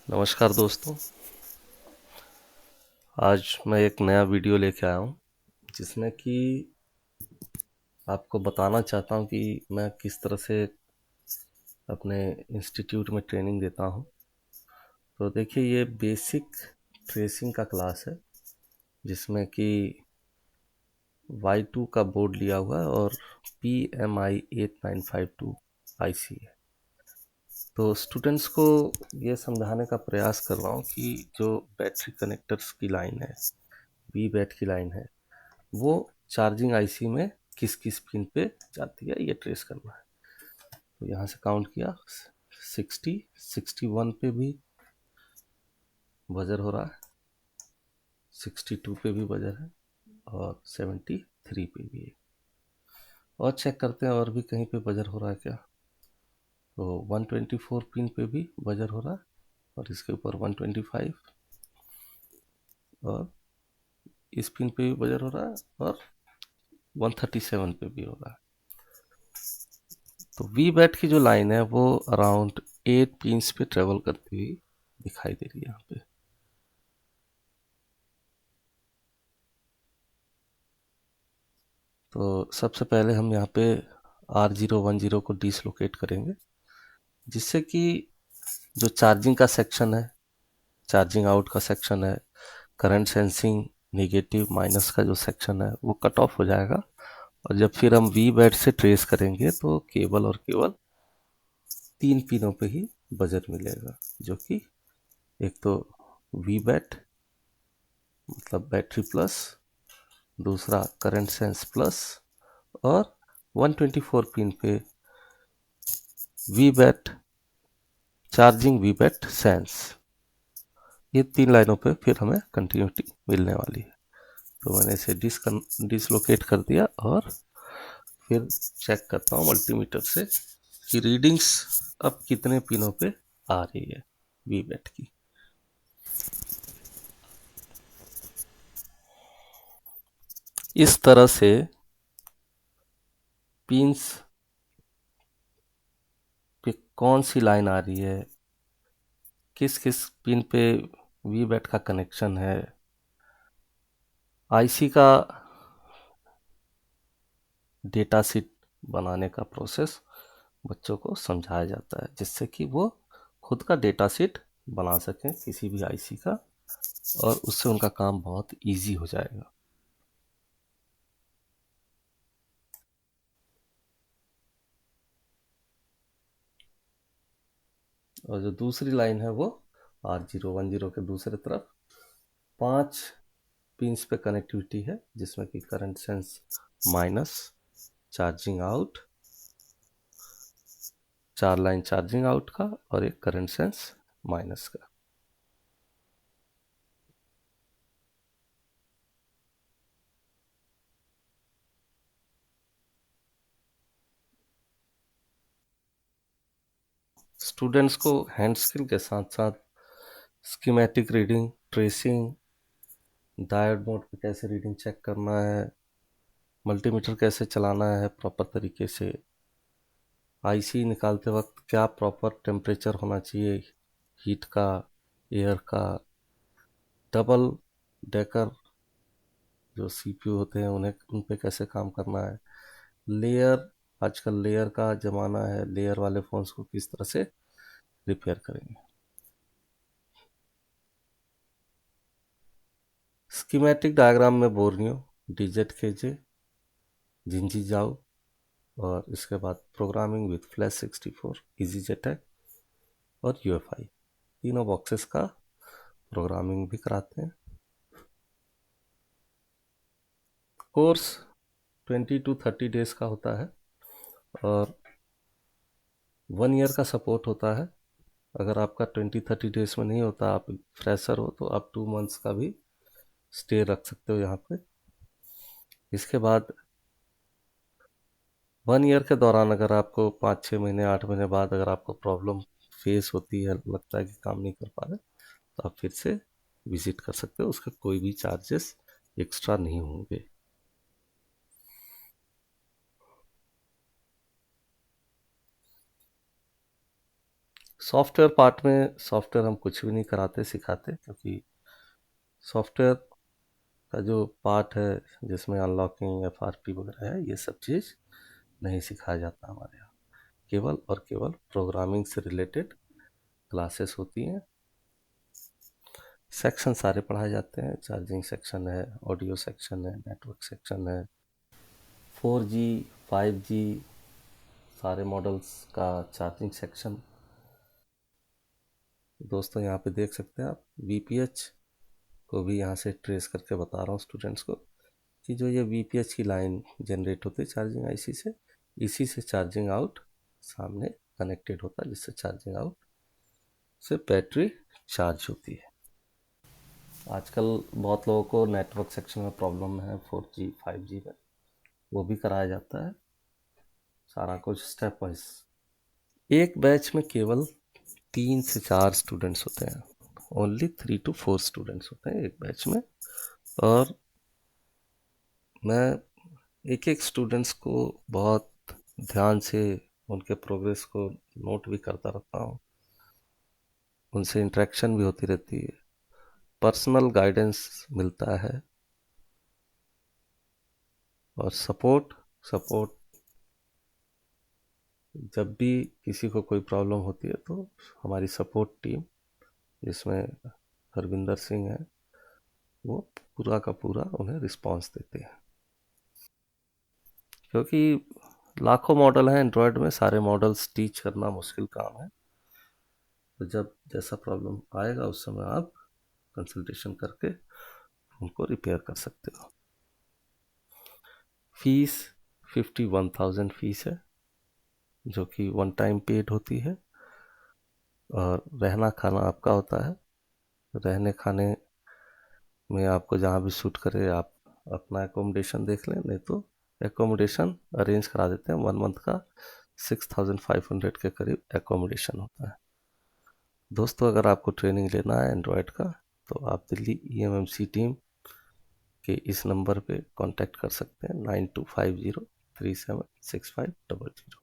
नमस्कार दोस्तों। आज मैं एक नया वीडियो लेके आया हूँ जिसमें कि आपको बताना चाहता हूँ कि मैं किस तरह से अपने इंस्टीट्यूट में ट्रेनिंग देता हूँ। तो देखिए, ये बेसिक ट्रेसिंग का क्लास है जिसमें कि Y2 का बोर्ड लिया हुआ है और PMI 8952 IC है। तो स्टूडेंट्स को ये समझाने का प्रयास कर रहा हूँ कि जो बैटरी कनेक्टर्स की लाइन है, वी बैट की लाइन है, वो चार्जिंग आईसी में किस किस पिन पे जाती है, ये ट्रेस करना है। तो यहाँ से काउंट किया, 61 पे भी बजर हो रहा है, 62 पे भी बजर है और 73 पे भी है। और चेक करते हैं और भी कहीं पे बजर हो रहा है क्या। तो 124 पिन पे भी बजर हो रहा है और इसके ऊपर 125 और इस पिन पे भी बजर हो रहा है और 137 पे भी हो रहा है। तो वी बैट की जो लाइन है वो अराउंड 8 पिंस पे ट्रेवल करती हुई दिखाई दे रही है यहाँ पे। तो सबसे पहले हम यहाँ पे R010 को डिसलोकेट करेंगे, जिससे कि जो चार्जिंग का सेक्शन है, चार्जिंग आउट का सेक्शन है, करंट सेंसिंग नेगेटिव माइनस का जो सेक्शन है वो कट ऑफ हो जाएगा। और जब फिर हम वी बैट से ट्रेस करेंगे तो केवल और केवल 3 पिनों पे ही बजर मिलेगा, जो कि एक तो वी बैट मतलब बैटरी प्लस, दूसरा करंट सेंस प्लस और 124 पिन पे we bat charging we bat sense. ये 3 लाइनों पे फिर हमें कंटिन्यूटी मिलने वाली है। तो मैंने इसे डिसलोकेट कर दिया और फिर चेक करता हूँ मल्टीमीटर से कि रीडिंग्स अब कितने पिनों पे आ रही है वी बैट की। इस तरह से पिंस पे कौन सी लाइन आ रही है, किस किस पिन पे वी बैट का कनेक्शन है, आईसी का डेटा शीट बनाने का प्रोसेस बच्चों को समझाया जाता है, जिससे कि वो खुद का डेटा शीट बना सकें किसी भी आईसी का, और उससे उनका काम बहुत इजी हो जाएगा। और जो दूसरी लाइन है वो R010 के दूसरे तरफ 5 पिंस पे कनेक्टिविटी है, जिसमें कि current sense minus, charging out, 4 line charging out का और एक करंट सेंस माइनस का। स्टूडेंट्स को हैंड स्किल के साथ साथ schematic reading, tracing, diode mode पे कैसे रीडिंग चेक करना है, मल्टीमीटर कैसे चलाना है प्रॉपर तरीके से, आईसी निकालते वक्त क्या प्रॉपर टेम्परेचर होना चाहिए, हीट का, एयर का, डबल डेकर जो सीपीयू होते हैं उन्हें उन पे कैसे काम करना है, लेयर, आजकल लेयर का ज़माना है, लेयर वाले फ़ोन्स को किस तरह से रिपेयर करेंगे। स्कीमेटिक डायग्राम में बोर्नियो, डिजेट केजे, जिंजी जाओ और इसके बाद प्रोग्रामिंग विथ फ्लैश 64, इजी जेटेक और यूएफआई, तीनों बॉक्सेस का प्रोग्रामिंग भी कराते हैं। कोर्स 20 to 30 डेज का होता है और 1 ईयर का सपोर्ट होता है। अगर आपका 20-30 डेज में नहीं होता, आप फ्रेशर हो, तो आप 2 मंथ्स का भी स्टे रख सकते हो यहाँ पे। इसके बाद 1 ईयर के दौरान अगर आपको 5-6 महीने 8 महीने बाद अगर आपको प्रॉब्लम फेस होती है, लगता है कि काम नहीं कर पा रहे, तो आप फिर से विजिट कर सकते हो, उसका कोई भी चार्जेस एक्स्ट्रा नहीं होंगे। सॉफ्टवेयर पार्ट में सॉफ्टवेयर हम कुछ भी नहीं कराते सिखाते, क्योंकि सॉफ्टवेयर का जो पार्ट है जिसमें अनलॉकिंग FRP वगैरह है, ये सब चीज़ नहीं सिखाया जाता हमारे यहाँ। केवल और केवल प्रोग्रामिंग से रिलेटेड क्लासेस होती हैं। सेक्शन सारे पढ़ाए जाते हैं, चार्जिंग सेक्शन है, ऑडियो सेक्शन है, नेटवर्क सेक्शन है, 4G 5G सारे मॉडल्स का चार्जिंग सेक्शन। दोस्तों यहाँ पे देख सकते हैं आप, VPH को भी यहाँ से ट्रेस करके बता रहा हूँ स्टूडेंट्स को कि जो ये VPH की लाइन जनरेट होती है चार्जिंग IC से, इसी से चार्जिंग आउट सामने कनेक्टेड होता है, जिससे चार्जिंग आउट से बैटरी चार्ज होती है। आजकल बहुत लोगों को नेटवर्क सेक्शन में प्रॉब्लम है 4G 5G में, वो भी कराया जाता है, सारा कुछ स्टेप वाइज। एक बैच में केवल 3 से 4 स्टूडेंट्स होते हैं, ओनली 3 to 4 स्टूडेंट्स होते हैं एक बैच में, और मैं एक एक स्टूडेंट्स को बहुत ध्यान से उनके प्रोग्रेस को नोट भी करता रहता हूँ, उनसे इंटरेक्शन भी होती रहती है, पर्सनल गाइडेंस मिलता है, और सपोर्ट जब भी किसी को कोई प्रॉब्लम होती है तो हमारी सपोर्ट टीम, जिसमें हरविंदर सिंह है, वो पूरा का पूरा उन्हें रिस्पांस देते हैं। क्योंकि लाखों मॉडल हैं एंड्रॉयड में, सारे मॉडल्स टीच करना मुश्किल काम है, तो जब जैसा प्रॉब्लम आएगा उस समय आप कंसल्टेशन करके उनको रिपेयर कर सकते हो। फीस 51,000 फीस है, जो कि वन टाइम पेड होती है, और रहना खाना आपका होता है। रहने खाने में आपको जहाँ भी सूट करे आप अपना एकोमोडेशन देख लें, नहीं तो एकोमोडेशन अरेंज करा देते हैं। 1 मंथ का 6,500 के करीब एकोमोडेशन होता है। दोस्तों, अगर आपको ट्रेनिंग लेना है एंड्रॉयड का, तो आप दिल्ली EMMC टीम के इस नंबर पे कांटेक्ट कर सकते हैं, 9250376500।